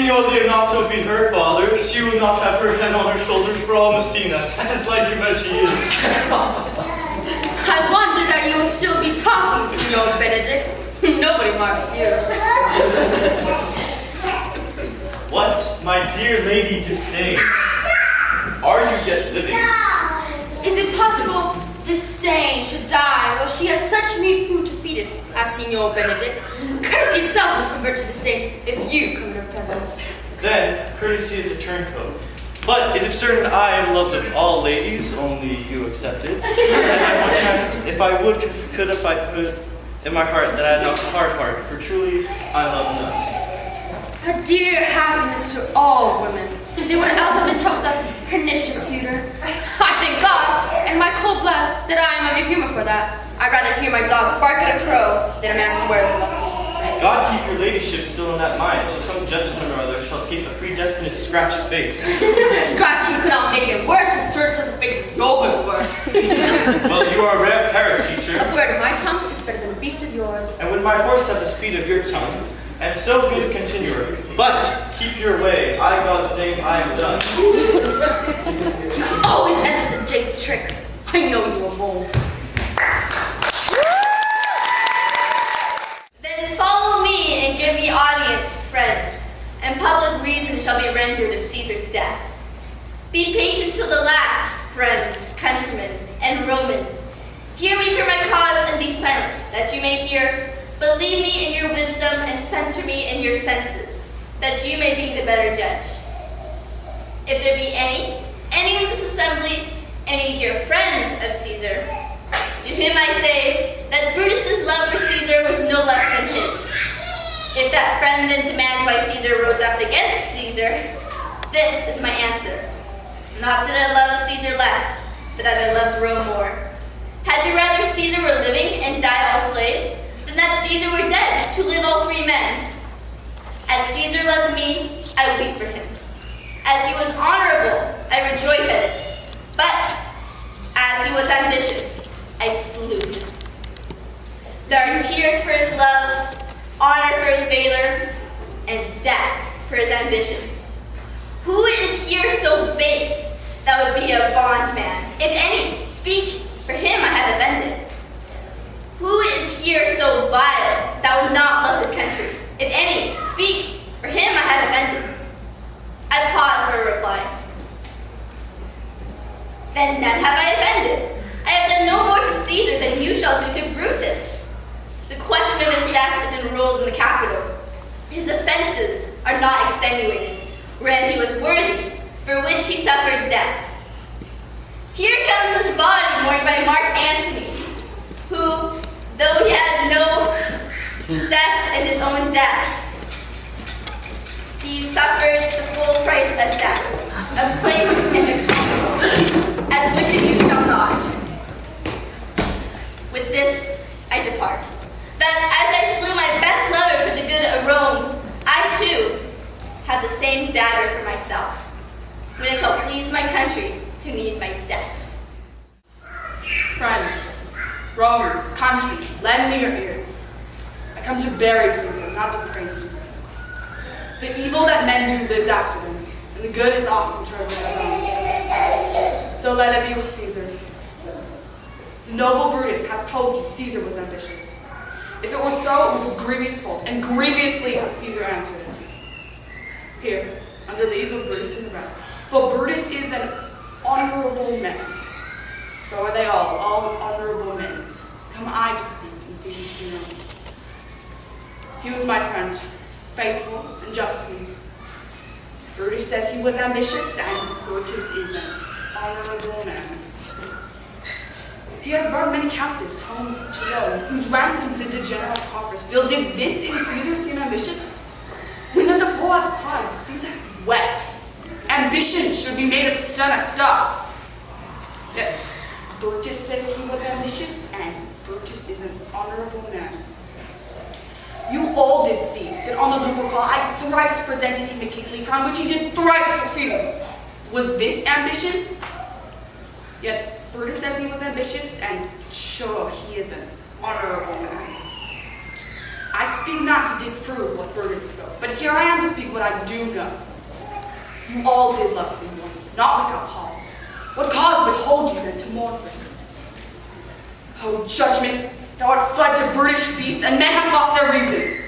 Signor Leonato be her father, she would not have her head on her shoulders for all Messina, as like him as she is. I wonder that you will still be talking, Signor Benedict. Nobody marks you. What, my dear Lady Disdain? Are you yet living? Is it possible Disdain should die while she has such meat food to feed it as Signor Benedict? Courtesy itself must convert to Disdain if you come in her presence. Then, courtesy is a turncoat. But it is certain I am loved of all ladies, only you excepted. And if I could in my heart that I had not a hard heart, for truly I love none. A dear happiness to all women. They would else have been troubled with that pernicious suitor. I thank God, and my cold blood, that I am of a humor for that. I'd rather hear my dog bark at a crow than a man swears he loves me. God keep your ladyship still in that mind, so some gentleman or other shall escape a predestined scratched face. Scratching could not make it worse, as certain as a face is always worse. Well, you are a rare parrot, teacher. A bird of my tongue is better than a beast of yours. And when my horse have the speed of your tongue, and so good a continuer. But keep your way. I, God's name, I am done. Always end with the jade's trick. I know you are bold. Then follow me and give me audience, friends, and public reason shall be rendered of Caesar's death. Be patient till the last, friends, countrymen, and Romans. Hear me for my cause and be silent, that you may hear. Believe me in your wisdom and censor me in your senses, that you may be the better judge. If there be any in this assembly, any dear friend of Caesar, to whom I say that Brutus's love for Caesar was no less than his. If that friend then demand why Caesar rose up against Caesar, this is my answer. Not that I love Caesar less, but that I loved Rome more. Had you rather Caesar were living and die all slaves, than that Caesar were dead to live all free men? As Caesar loved me, I weep for him. As he was honorable, I rejoice at it. But as he was ambitious, I slew him. There are tears for his love, honor for his valor, and death for his ambition. Who is here so base that would be a bondman? If any, speak, for him I have offended. Who is here so vile that would not love his country? If any, speak, for him I have offended. I pause for a reply. Then none have I offended. I have done no more to Caesar than you shall do to Brutus. The question of his death is enrolled in the Capitol. His offenses are not extenuated, wherein he was worthy, for which he suffered death. Here comes his body mourned by Mark Antony, who, though he had no death in his own death, he suffered the full price of death, of place in the common, as which of you shall not? With this, I depart. That as I slew my best lover for the good of Rome, I too have the same dagger for myself, when it shall please my country to need my death. Friends, Romans, country, lend me your ears. I come to bury Caesar, not to praise him. The evil that men do lives after them, and the good is often turned with their own. So let it be with Caesar. The noble Brutus hath told you Caesar was ambitious. If it were so, it was a grievous fault, and grievously hath Caesar answered him. Here, under leave of Brutus and the rest, for Brutus is an honorable man. So are they all honorable men. Come I to speak and Caesar to be known. He was my friend, faithful and just to me. Brutus says he was ambitious, and Brutus is an honorable man. He hath brought many captives home to Rome, whose ransoms did the general coffers fill. Did this in Caesar seem ambitious? When the poor hath cried, Caesar wept. Ambition should be made of sterner stuff. Yet Brutus says he was ambitious, and Brutus is an honorable man. You all did see that on the Lupercal I thrice presented him a kingly crown, which he did thrice refuse. Was this ambition? Yet Brutus says he was ambitious, and sure he is an honorable man. I speak not to disprove what Brutus spoke, but here I am to speak what I do know. You all did love me once, not without cause. What cause withhold you then to mourn for me? Oh, judgment, thou art fled to brutish beasts, and men have lost their reason.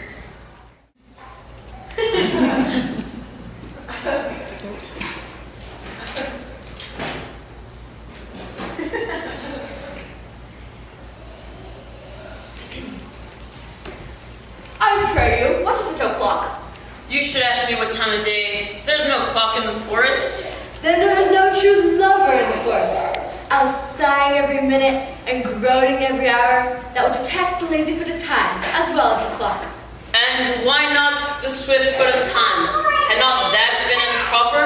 I pray you, what is it o'clock? You should ask me what time of day. There's no clock in the forest. Then there is no true lover in the forest. I was sighing every minute and groaning every hour that would detect the lazy foot of time as well as the clock. And why not the swift foot of time? Had not that been as proper?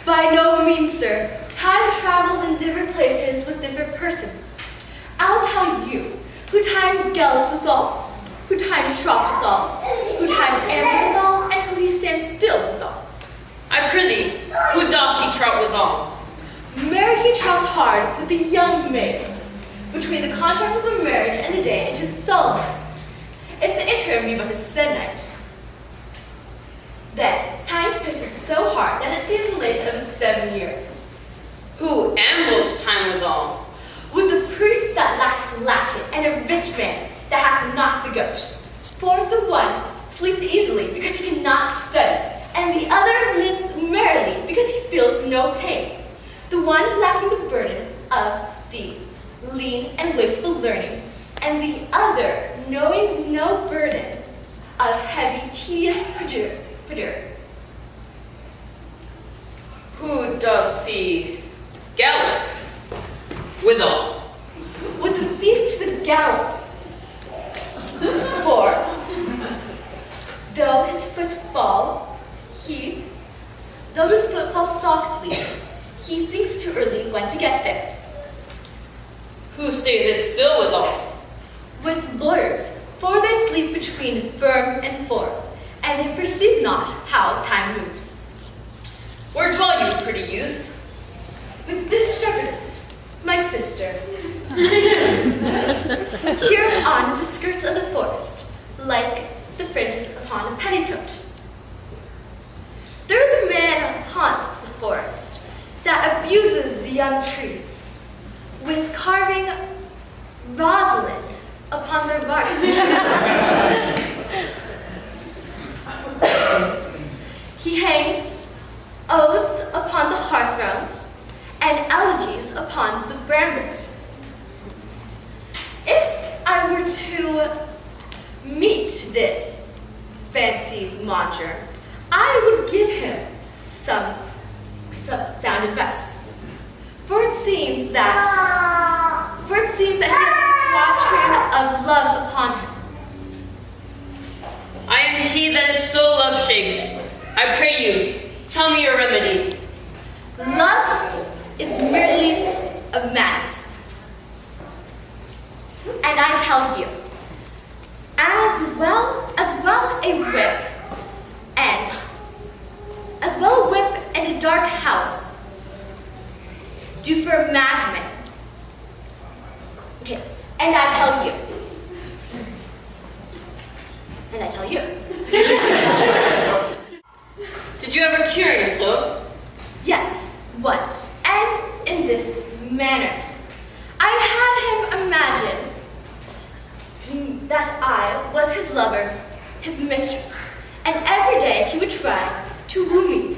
By no means, sir. Time travels in different places with different persons. I'll tell you who time gallops withal, who time trots withal, who time ambles withal, and who he stands still withal. I prithee, who doth he trot withal? Marry he trots hard with the young maid. Between the contract of the marriage and the day it is solemn nights. If the interim be but a se'nnight, then time's pace is so hard that it seems the length of a 7 year. Who ambles time withal? With the priest that lacks Latin and a rich man that hath not the goat. For the one sleeps easily because he cannot study, and the other lives merrily because he feels no pain. The one lacking the burden of the lean and wasteful learning, and the other knowing no burden of heavy, tedious pudor. Who doth he gallop withal? With the thief to the gallows. For though his foot fall softly, he thinks too early when to get there. Who stays it still withal? With lawyers, for they sleep between firm and form, and they perceive not how time moves. Where dwell you, pretty youth? With this shepherdess, my sister, here on the skirts of the forest, like the fringes upon a petticoat. There is a man who haunts the forest that abuses the young trees with carving Rosalind upon their bark. He hangs odes upon the hearthrounds and elegies upon the brambles. If I were to meet this fancy mauncher, I would give him some sound advice. For it seems that he has a quatrain of love upon him. I am he that is so love-shaped. I pray you, tell me your remedy. Love is merely a madness. And I tell you, as well a whip and a dark house do for a madman. Okay, and I tell you. Did you ever cure yourself? Yes, one, and in this manner. I had him imagine that I was his lover, his mistress, and every day he would try to woo me.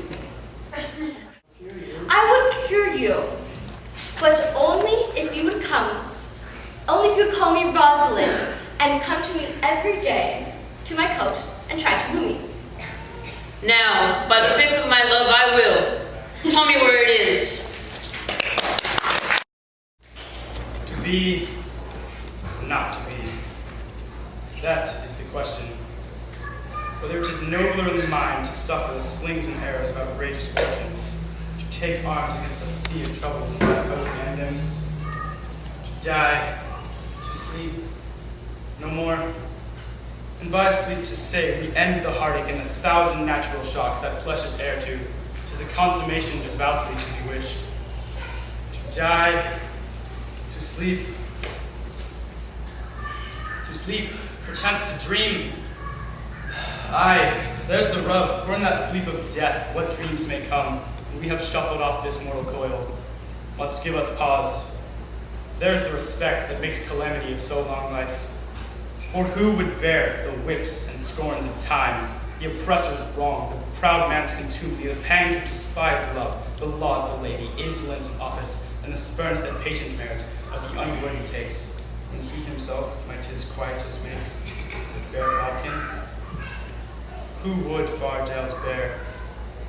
I would cure you, but only if you would call me Rosalind and come to me every day to my coach and try to woo me. Now, by the faith of my love, I will. Tell me where it is. To be, or not to be, that is the question. Whether it is nobler than mine to suffer the slings and arrows of outrageous fortune, to take arms against a sea of troubles and by opposing end them, to die, to sleep, no more, and by sleep to say we end the heartache and the 1,000 natural shocks that flesh is heir to. 'Tis a consummation devoutly to be wished. To die, to sleep, perchance to dream, Aye, there's the rub, for in that sleep of death, what dreams may come, when we have shuffled off this mortal coil, must give us pause. There's the respect that makes calamity of so long life. For who would bear the whips and scorns of time, the oppressor's wrong, the proud man's contumely, the pangs of despised love, the laws delay, the insolence of office, and the spurns that patient merit of the unworthy takes, and he himself might his quietus make to bear bodkin? Who would far dales bear,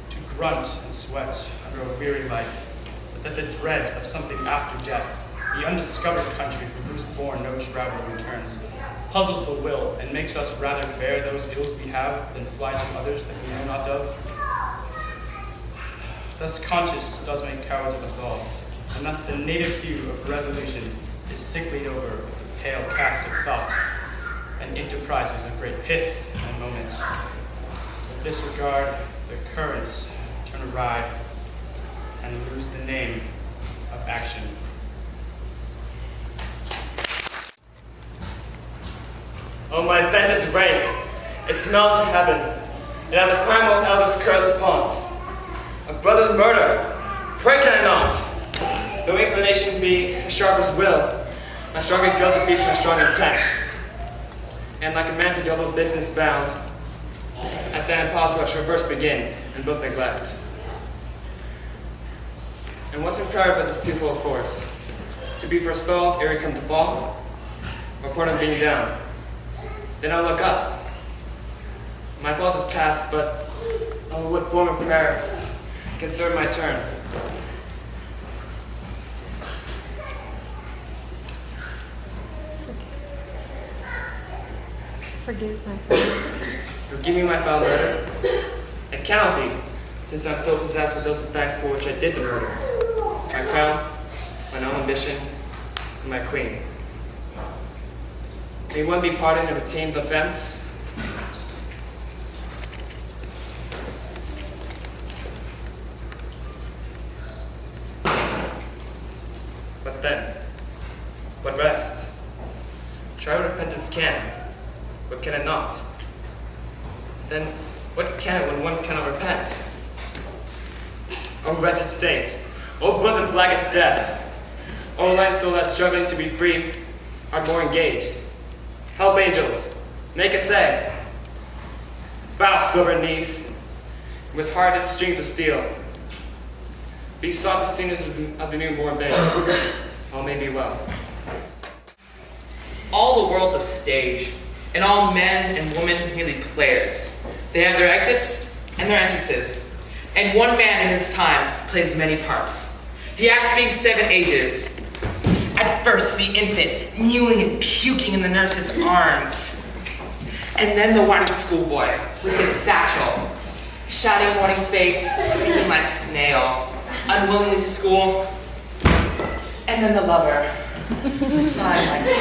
to grunt and sweat under a weary life, but that the dread of something after death, the undiscovered country from whose bourne no traveler returns, puzzles the will and makes us rather bear those ills we have than fly to others that we know not of? Thus conscience does make cowards of us all, and thus the native hue of resolution is sicklied over with the pale cast of thought, and enterprises of great pith and moment. With disregard, the currents turn awry, and lose the name of action. Oh, my bent is rank, it smells to heaven, and at the primal eldest cursed upon it. A brother's murder, pray can I not? Though inclination be as sharp as will, my stronger guilt defeats my strong intent. And like a man to double business bound, I stand and pause where I shall first begin, and both neglect. And what's in prayer but this twofold force? To be forestalled ere it come to fall, or part of being down. Then I look up. My fault is past, but oh, what form of prayer can serve my turn? Forgive my father. Forgive me my foul murder. It cannot be, since I'm still possessed of those facts for which I did the murder. My crown, my own ambition, and my queen. May one be pardoned of a tamed offense? But then, what rest? Try what repentance can, what can it not? Then, what can it when one cannot repent? O wretched state, O bosom black as death, O light soul that's struggling to be free, are more engaged. Help angels, make essay. Bow stubborn knees, with hardened strings of steel. Be sought the singers of the newborn babe. All may be well. All the world's a stage, and all men and women merely players. They have their exits and their entrances, and one man in his time plays many parts. He acts being 7 ages. At first, the infant, kneeling and puking in the nurse's arms. And then the whiny schoolboy, with his satchel, shining morning face, creeping like snail, unwillingly to school. And then the lover, sighing like friends,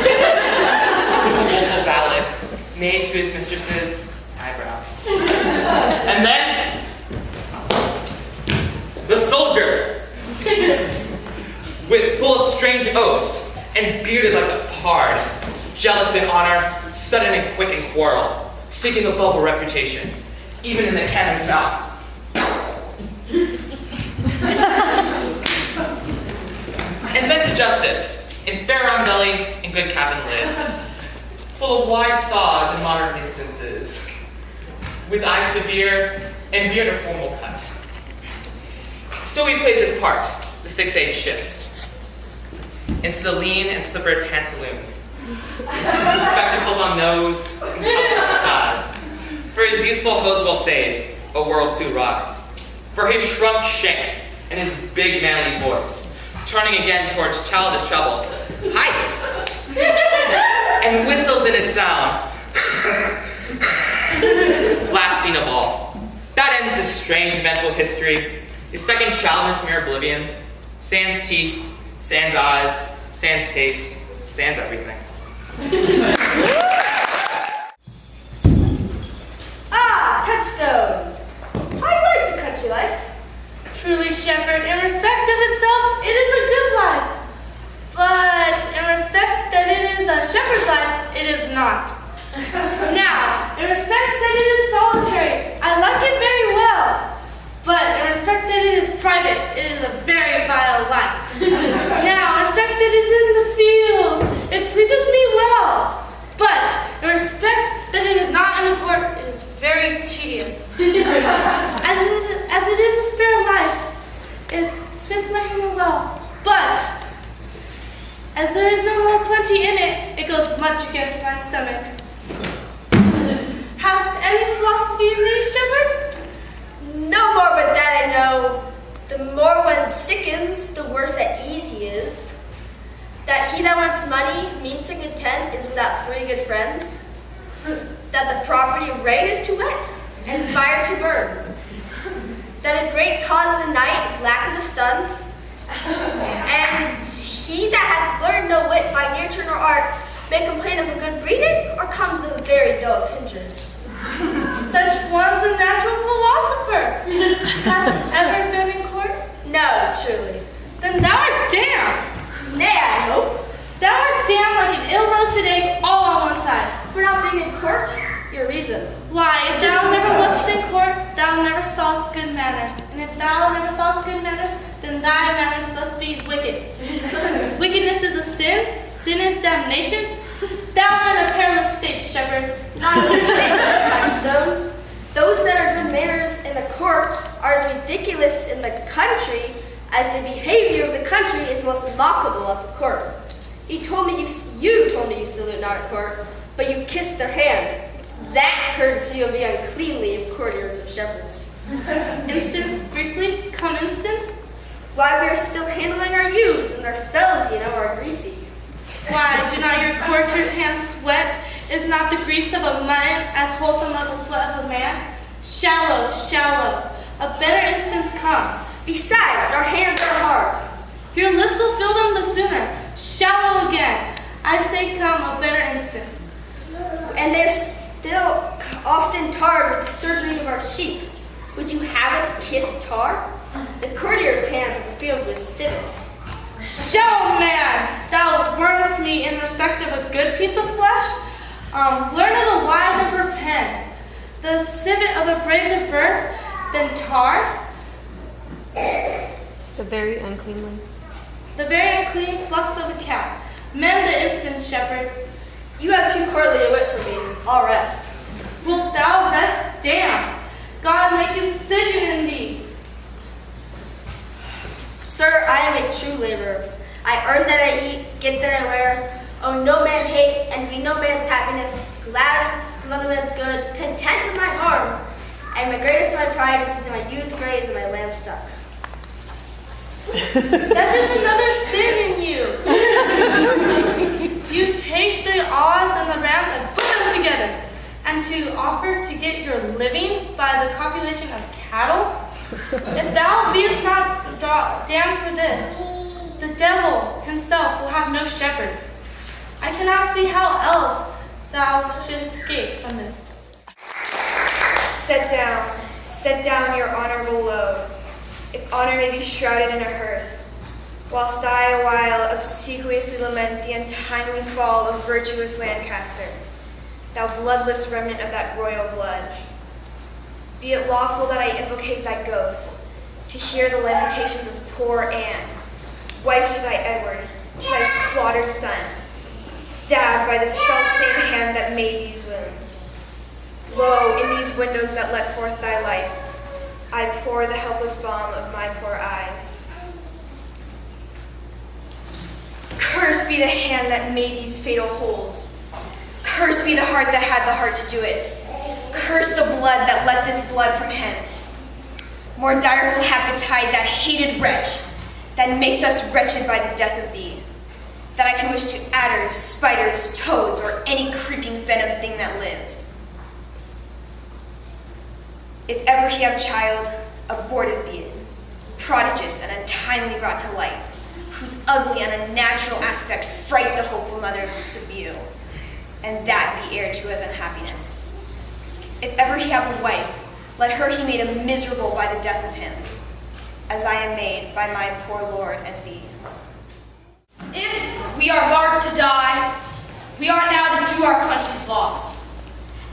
with a woeful ballad, made to his mistress's eyebrow. And then, the soldier, with full of strange oaths, and bearded like a pard, jealous in honor, sudden and quick in quarrel, seeking a bubble reputation, even in the cannon's mouth. And then to justice, in fair round belly and good cap and lid, full of wise saws in modern instances, with eye severe and beard of formal cut. So he plays his part, the 6-8 shifts, into the lean and slippered pantaloon, with spectacles on nose and cup on side, for his youthful hose well saved, a world too wry, for his shrunk shank and his big manly voice, turning again towards childish trouble, pipes, and whistles in his sound. Last scene of all, that ends this strange eventful history. His second childless mere oblivion, sans teeth, sans eyes, sans taste, sans everything. Ah, touchstone! I'd like to cut your life. Truly, shepherd, in respect of itself, it is a good life. But in respect that it is a shepherd's life, it is not. Now, in respect that it is solitary, I like it very well. But in respect that it is private, it is a very vile life. Now, in respect that it is in the fields, it pleases me well. But in respect that it is not in the court, it is very tedious. As it is a spare life, it fits my humor well. But as there is no more plenty in it, it goes much against my stomach. Hast any philosophy in thee, shepherd? No more but that I know. The more one sickens, the worse at ease he is. That he that wants money, means and content, is without 3 good friends. That the property of rain is to wet, and fire to burn. That a great cause of the night is lack of the sun. And he that hath learned no wit by nature nor art may complain of a good breeding, or comes of a very dull kindred. Such one's a natural philosopher. Hast ever been in court? No, truly. Then thou art damned. Nay, I hope. Thou art damned like an ill-roasted egg all on one side. For not being in court, your reason. Why, if thou never wast in court, thou never sawest good manners. And if thou never sawest good manners, then thy manners must be wicked. Wickedness is a sin, sin is damnation. Thou art in a perilous state, shepherd. Not a touchstone. Those that are good manners in the court are as ridiculous in the country as the behavior of the country is most mockable at the court. You told me you salute not at court, but you kissed their hand. That courtesy will be uncleanly of courtiers of shepherds. Instance, briefly, come instance. Why, we are still handling our ewes, and their fells, are greasy. Why, do not your courtier's hands sweat? Is not the grease of a mutton as wholesome as the sweat of a man? Shallow, shallow. A better instance come. Besides, our hands are hard. Your lips will fill them the sooner. Shallow again. I say come, a better instance. And they're still often tarred with the surgery of our sheep. Would you have us kiss tar? The courtier's hands are perfumed with civet. Shallow man, thou burnest me in respect of a good piece of flesh. Learn of the wise and repent. The civet of a brazen birth, then tar. The very unclean one. The very unclean flux of a cow. Mend the instant, shepherd. You have too courtly a wit for me. I'll rest. Wilt thou rest? Damn! God make incision in thee. Sir, I am a true laborer. I earn that I eat, get that I wear, owe no man hate, envy no man's happiness, glad of other men's good, content with my harm, and my greatest of my pride is to see my ewes graze and my lambs suck. That is another sin in you. You take the awes and the rams and put them together. And to offer to get your living by the copulation of cattle? If thou beest not damned for this, the devil himself will have no shepherds. I cannot see how else thou should escape from this. Set down your honorable load, if honor may be shrouded in a hearse, whilst I awhile obsequiously lament the untimely fall of virtuous Lancaster, thou bloodless remnant of that royal blood. Be it lawful that I invocate thy ghost, to hear the lamentations of poor Anne, wife to thy Edward, to thy slaughtered son, stabbed by the selfsame hand that made these wounds. Lo, in these windows that let forth thy life, I pour the helpless balm of my poor eyes. Cursed be the hand that made these fatal holes. Cursed be the heart that had the heart to do it. Cursed the blood that let this blood from hence. More direful hath betide that hated wretch that makes us wretched by the death of thee, that I can wish to adders, spiders, toads, or any creeping venom thing that lives. If ever he have child, abortive be it, prodigious and untimely brought to light, whose ugly and unnatural aspect fright the hopeful mother of the view, and that be heir to his unhappiness. If ever he have a wife, let her he made a miserable by the death of him, as I am made by my poor lord and thee. If we are marked to die, we are now to do our country's loss.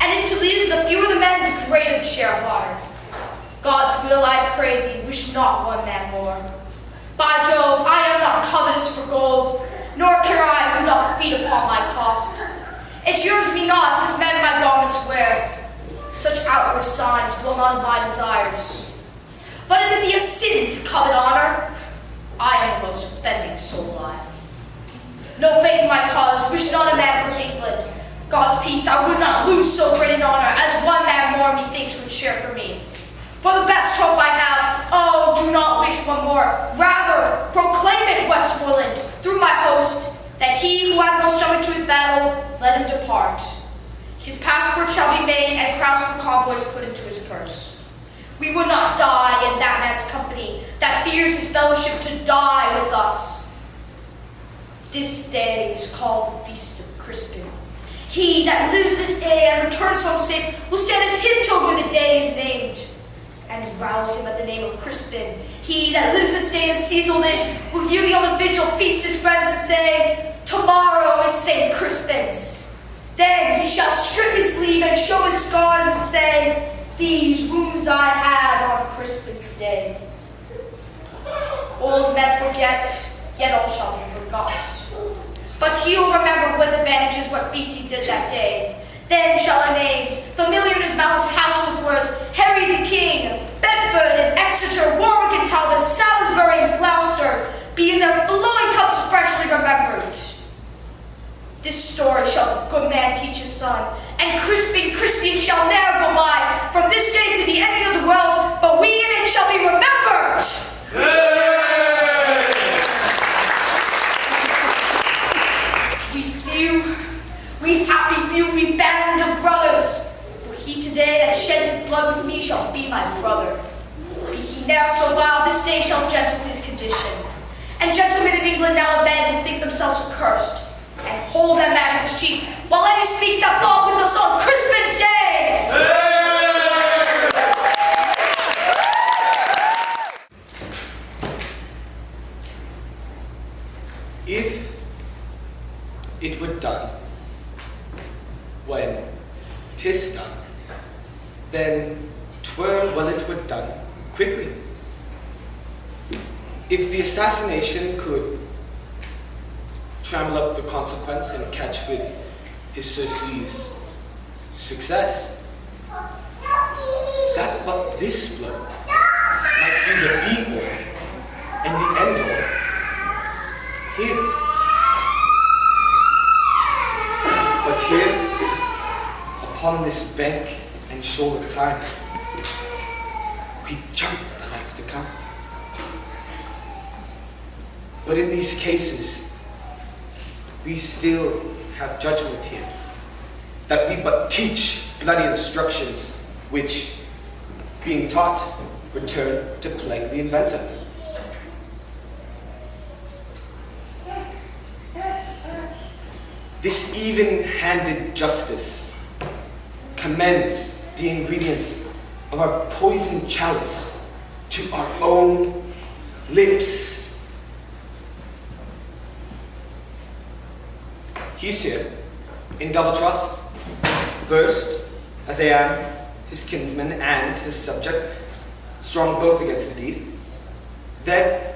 and if to leave the fewer the men, the greater the share of honor. God's will, I pray thee, wish not one man more. By Jove, I am not covetous for gold, nor care I who doth feed upon my cost. It yearns me not if men my garments wear, such outward signs dwell on my desires. But if it be a sin to covet honor, I am the most offending soul alive. No faith in my cause, wish not a man from England. God's peace I would not lose so great an honor as one man more methinks would share for me. For the best hope I have, oh, do not wish one more. Rather, proclaim it, Westmoreland, through my host, that he who had no stomach to his battle, let him depart. His passport shall be made, and crowns for convoys put into his purse. We would not die in that man's company, that fears his fellowship to die with us. This day is called the Feast of Crispin. He that lives this day and returns home safe will stand a tiptoe when the day is named, and rouse him at the name of Crispin. He that lives this day and sees old age will yearly on the vigil feast his friends and say, tomorrow is St. Crispin's. Then he shall strip his sleeve and show his scars and say, these wounds I had on Crispin's day. Old men forget, yet all shall be forgot. But he'll remember with advantages what feats he did that day. Then shall our names, familiar in his mouth's household words, Henry the King, Bedford and Exeter, Warwick and Talbot, Salisbury and Gloucester, be in their flowing cups freshly remembered. This story shall the good man teach his son, and Crispin shall ne'er go by, from this day to the ending of the world, but we in it shall be remembered. We happy few, we band of brothers, for he today that sheds his blood with me shall be my brother. Be he ne'er so vile, this day shall gentle his condition. And gentlemen in England now abed will think themselves accursed, and hold them at his cheek, while any speaks that fought with us on Crispin's day! If it were done, when 'tis done, then 'twere well it were done quickly. If the assassination could trammel up the consequence and catch with his surcease success, that but this blow might be the be-all and the end-all here. But here, upon this bank and shore of time, we jump the life to come. But in these cases, we still have judgment here, that we but teach bloody instructions, which, being taught, return to plague the inventor. This even-handed justice commends the ingredients of our poisoned chalice to our own lips. He's here, in double trust. First, as I am his kinsman and his subject, strong both against the deed. Then,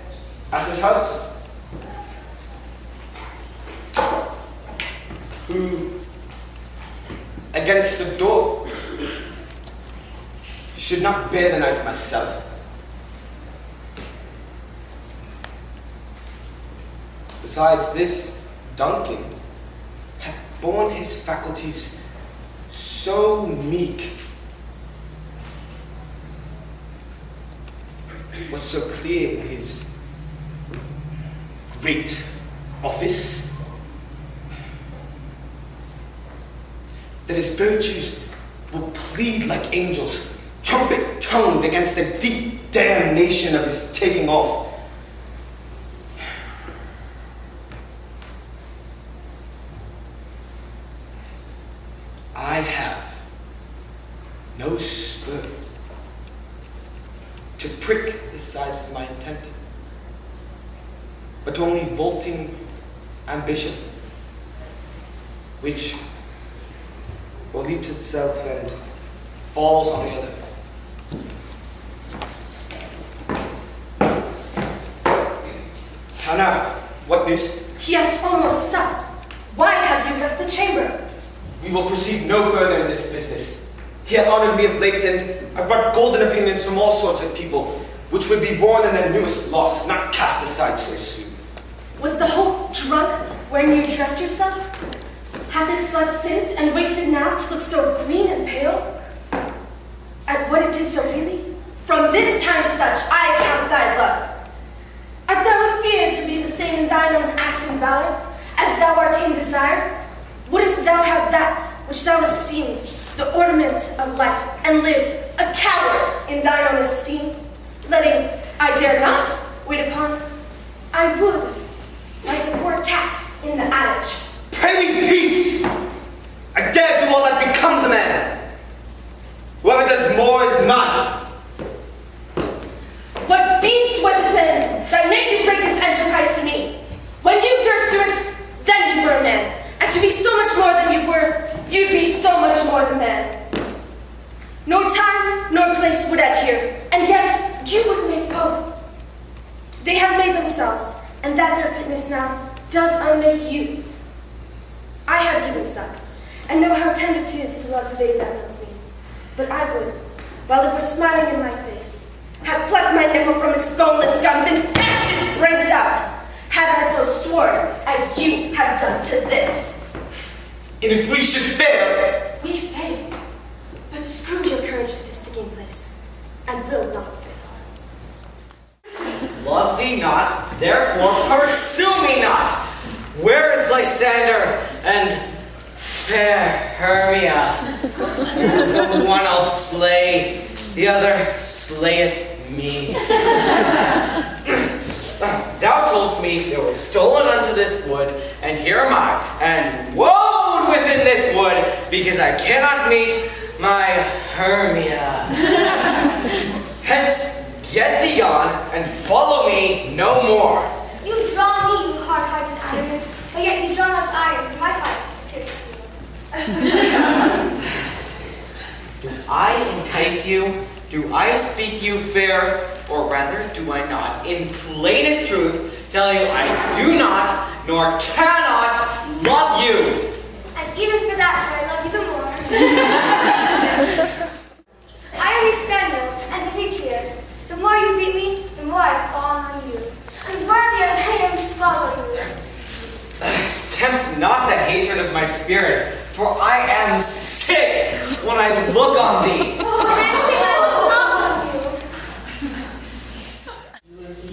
as his host, who, against the door, should not bear the knife myself. Besides this, Duncan hath borne his faculties so meek, was so clear in his great office, that his virtues will plead like angels, trumpet-tongued against the deep damnation of his taking off. I have no spur to prick besides my intent, but only vaulting ambition, which or leaps itself and falls on the other. How now? What news? He has almost supped. Why have you left the chamber? We will proceed no further in this business. He hath honored me of late, and I've brought golden opinions from all sorts of people, which would be born in their newest loss, not cast aside so soon. Was the hope drunk when you dressed yourself? Hath it slept since and wasted now to look so green and pale? At what it did so really? From this time such I account thy love. Art thou afeard to be the same in thine own act and valor, as thou art in desire? Wouldst thou have that which thou esteemest, the ornament of life, and live a coward in thine own esteem, letting I dare not wait upon? I would, like a poor cat in the adage. Pray me peace! I dare do all that becomes a man. Whoever does more is mine. What beast was it then that made you break this enterprise to me? When you durst do it, then you were a man. And to be so much more than you were, you'd be so much more than man. Nor time nor place would adhere, and yet you would make both. They have made themselves, and that their fitness now does unmake you. I have given some, and know how tender it is to love the babe that loves me. But I would, while it were smiling in my face, have plucked my nipple from its boneless gums and dashed its brains out, had I so sworn as you have done to this. And if we should fail, We fail, but screw your courage to this sticking place, and will not fail. Love thee not, therefore pursue me not. Where is Lysander and fair Hermia? The one I'll slay, the other slayeth me. Thou toldst me there was stolen unto this wood, and here am I, and woe within this wood, because I cannot meet my Hermia. Hence, get thee on, and follow me no more. You draw me, you hard-hearted adamant, but yet you draw not iron. My heart is kissed you. Do I entice you? Do I speak you fair? Or rather, do I not, in plainest truth, tell you I do not, nor cannot love you? And even for that, do I love you the more. I am Crispin and Demetrius. The more you beat me, the more I fall on you. And worthy as I am to follow you. Tempt not the hatred of my spirit, for I am sick when I look on thee. And I'm sick when I look not on you.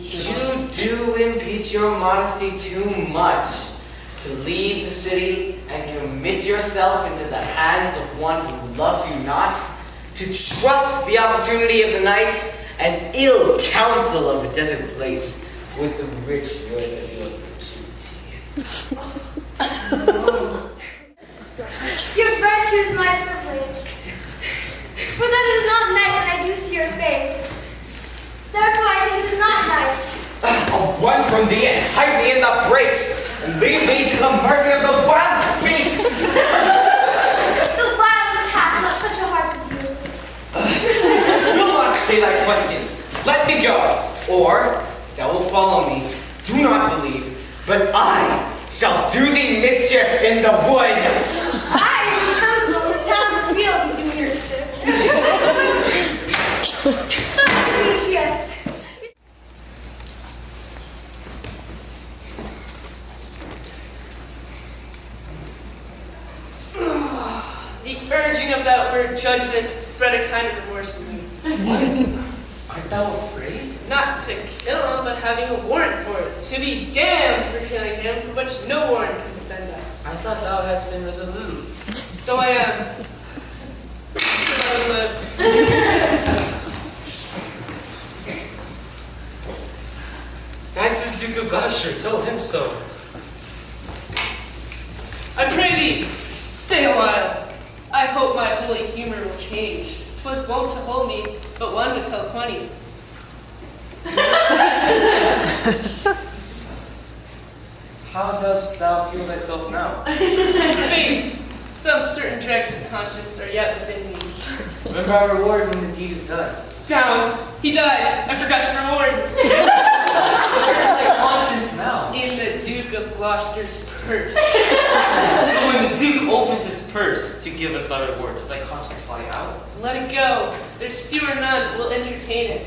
You do impeach your modesty too much to leave the city and commit yourself into the hands of one who loves you not, to trust the opportunity of the night and ill counsel of a desert place with the rich earth of your virtue. Your virtue is my privilege. For that it is not night when I do see your face. Therefore I think it is not night. I'll run from thee and hide me in the breaks, and leave me to the mercy of the wild beasts. The wildest hath not such a heart as you. Will not stay thy questions. Let me go. Or, if thou wilt follow me, do not believe, but I shall do thee mischief in the wood. I am the temple, the town of field you do mischief. Demetrius. The urging of that word judgment bred a kind of remorse in me. Art thou afraid? Not to kill him, but having a warrant for it. To be damned for killing him, for which no warrant can defend us. I thought thou hadst been resolute. So I am. So I live. That is Duke of Gloucester. Tell him so. I pray thee, stay a while. I hope my holy humor will change. 'Twas wont to hold me, but one to tell 20. How dost thou feel thyself now? Faith, Some certain dregs of conscience are yet within me. Remember our reward when the deed is done. Sounds. He dies. I forgot to reward. Where is thy conscience now? In the Duke of Gloucester's purse. So when the Duke opens his purse to give us our reward, does thy conscience fly out? Let it go. There's few or none will entertain it.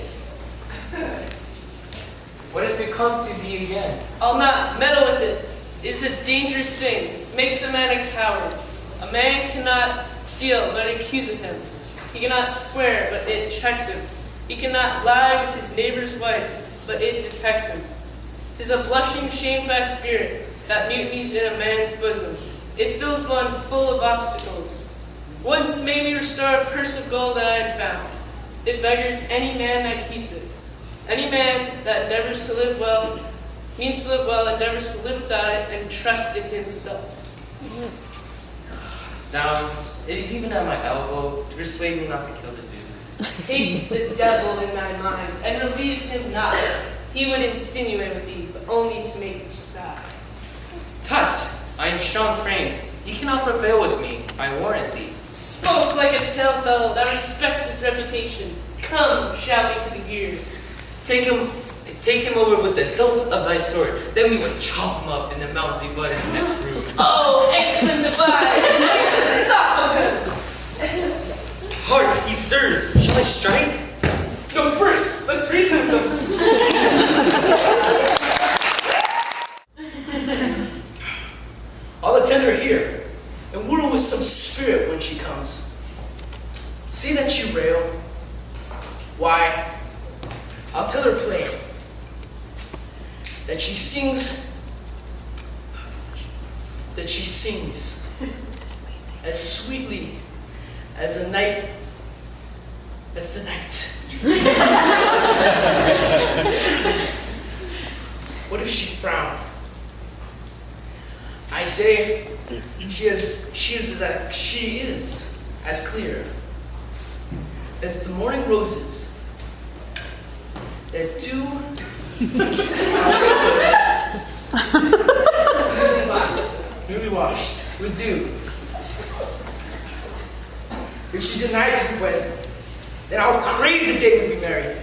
What if it come to thee again? I'll not meddle with it. It's a dangerous thing. Makes a man a coward. A man cannot steal, but it accuseth him. He cannot swear, but it checks him. He cannot lie with his neighbor's wife, but it detects him. 'Tis a blushing, shamefast spirit that mutinies in a man's bosom. It fills one full of obstacles. Once made me restore a purse of gold that I had found. It beggars any man that keeps it. Any man that endeavors to live well, means to live well, endeavors to live without it, and trust in himself. Sounds, it is even at my elbow to persuade me not to kill the Duke. Hate the devil in thy mind, and relieve him not. He would insinuate with thee, but only to make thee sigh. Tut! I am strong framed. He cannot prevail with me, I warrant thee. Spoke like a tale fellow that respects his reputation. Come, shall we to the gear? Take him over with the hilt of thy sword, then we would chop him up in the mountains he blood and death room. Oh, excellent divide! Sop of him! Hark, he stirs. Shall I strike? No, first, let's reason with them. I'll attend her here, and whirl with some spirit when she comes. See that you rail? Why, I'll tell her plain that she sings as sweetly as the night. What if she frowned? I say she is as clear as the morning roses that dew newly washed with dew. If she denied to be wed, then I'll crave the day we be married.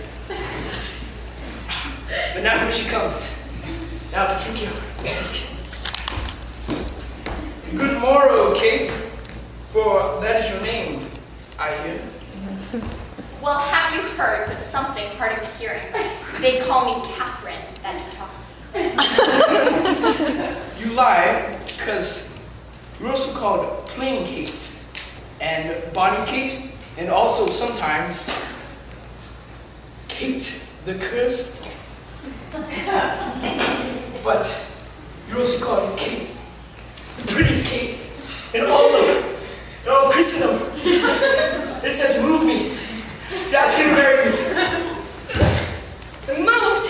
But now here she comes. Now Petruchia, speak. Good morrow, Kate, for that is your name, I hear. Well, have you heard but something hard of hearing? They call me Catherine Banter. You lie, because you're also called Plain Kate, and Bonnie Kate, and also sometimes Kate the Cursed. But you're also called Kate, the prettiest Kate in all of Christendom. This has moved me to ask you to marry me. Moved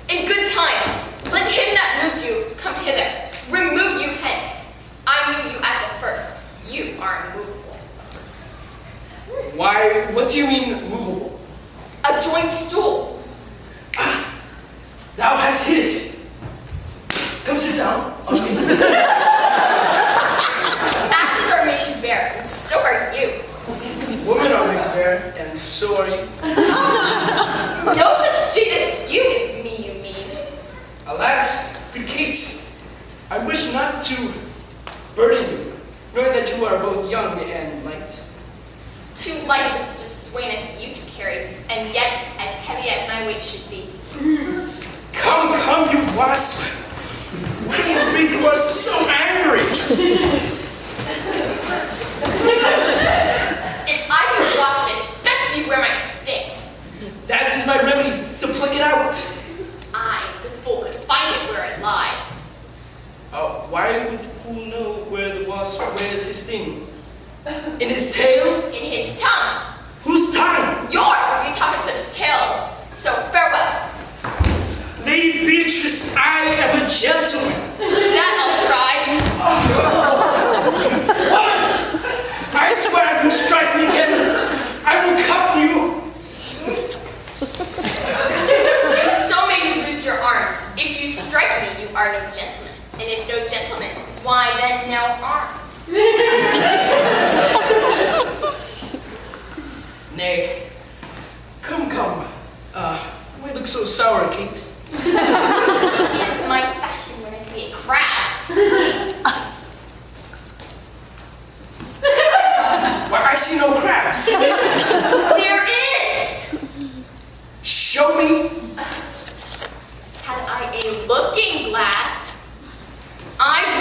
in good time. Let him that moved you come hither. Remove you hence. I knew you at the first. You are immovable. Why, what do you mean movable? A joint stool. Ah, thou hast hit it. Come sit down. Asses are made to bear, and so are you. Women are made to bear, and so are you. No such deed as you, if me you mean. Alas, good Kate, I wish not to burden you, knowing that you are both young and light. Too light was such a swain as you to carry, and yet as heavy as my weight should be. Come, you wasp! Why do you think you are so angry? If I be waspish, best beware my sting. That is my remedy, to pluck it out. I, the fool, could find it where it lies. Why would the fool know where the wasp wears his sting? In his tail? In his tongue. Whose tongue? Yours, if you talk of such tales. So farewell. Lady Beatrice, I am a gentleman. That I'll try. I swear if you strike me again, I will cuff you. And so may you lose your arms. If you strike me, you are no gentleman. And if no gentleman, why then no arms? sour, Kate? It's my fashion when I see a crab. Why, I see no crabs. There is! Show me. Had I a looking glass, I